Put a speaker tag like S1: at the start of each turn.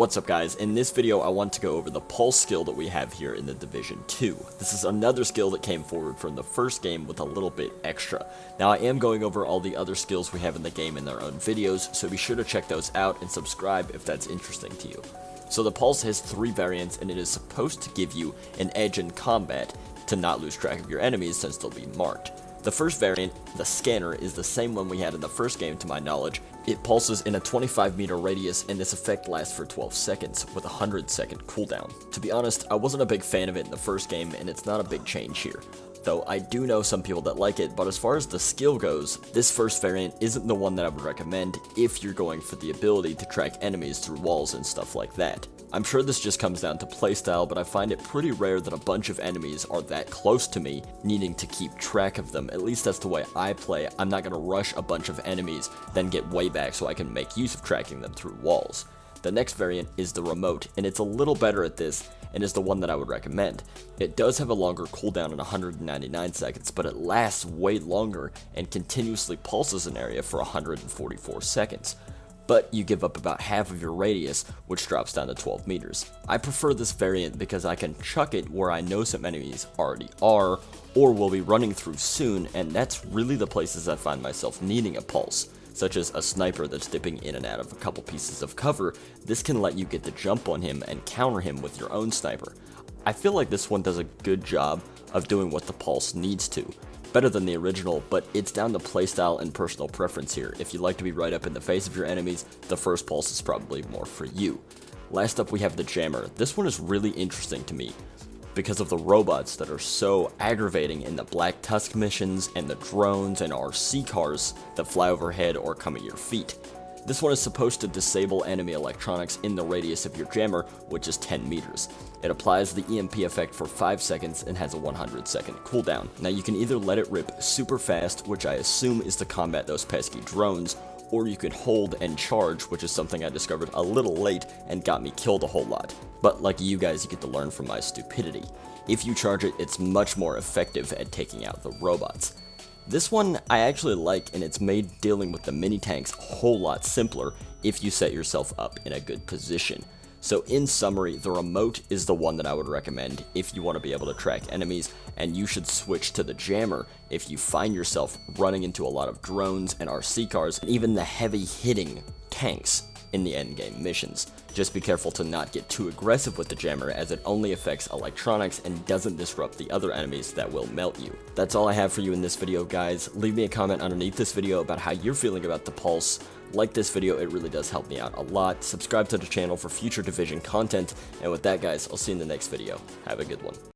S1: What's up guys, in this video I want to go over the Pulse skill that we have here in the Division 2. This is another skill that came forward from the first game with a little bit extra. Now I am going over all the other skills we have in the game in their own videos, so be sure to check those out and subscribe if that's interesting to you. So the Pulse has 3 variants and it is supposed to give you an edge in combat to not lose track of your enemies since they'll be marked. The first variant, the Scanner, is the same one we had in the first game to my knowledge. It pulses in a 25 meter radius and this effect lasts for 12 seconds with a 100-second cooldown. To be honest, I wasn't a big fan of it in the first game and it's not a big change here. Though I do know some people that like it, but as far as the skill goes, this first variant isn't the one that I would recommend if you're going for the ability to track enemies through walls and stuff like that. I'm sure this just comes down to playstyle, but I find it pretty rare that a bunch of enemies are that close to me, needing to keep track of them. At least that's the way I play. I'm not going to rush a bunch of enemies, then get way back so I can make use of tracking them through walls. The next variant is the Remote, and it's a little better at this, and is the one that I would recommend. It does have a longer cooldown at 199 seconds, but it lasts way longer and continuously pulses an area for 144 seconds. But you give up about half of your radius, which drops down to 12 meters. I prefer this variant because I can chuck it where I know some enemies already are, or will be running through soon, and that's really the places I find myself needing a pulse, such as a sniper that's dipping in and out of a couple pieces of cover. This can let you get the jump on him and counter him with your own sniper. I feel like this one does a good job of doing what the pulse needs to. Better than the original, but it's down to playstyle and personal preference here. If you like to be right up in the face of your enemies, the first pulse is probably more for you. Last up we have the Jammer. This one is really interesting to me because of the robots that are so aggravating in the Black Tusk missions and the drones and RC cars that fly overhead or come at your feet. This one is supposed to disable enemy electronics in the radius of your jammer, which is 10 meters. It applies the EMP effect for 5 seconds and has a 100-second cooldown. Now you can either let it rip super fast, which I assume is to combat those pesky drones, or you can hold and charge, which is something I discovered a little late and got me killed a whole lot. But like you guys, you get to learn from my stupidity. If you charge it, it's much more effective at taking out the robots. This one I actually like, and it's made dealing with the mini tanks a whole lot simpler if you set yourself up in a good position. So in summary, the Remote is the one that I would recommend if you want to be able to track enemies, and you should switch to the Jammer if you find yourself running into a lot of drones and RC cars, and even the heavy hitting tanks in the endgame missions. Just be careful to not get too aggressive with the Jammer, as it only affects electronics and doesn't disrupt the other enemies that will melt you. That's all I have for you in this video, guys. Leave me a comment underneath this video about how you're feeling about the Pulse. Like this video, it really does help me out a lot. Subscribe to the channel for future Division content, and with that guys, I'll see you in the next video. Have a good one.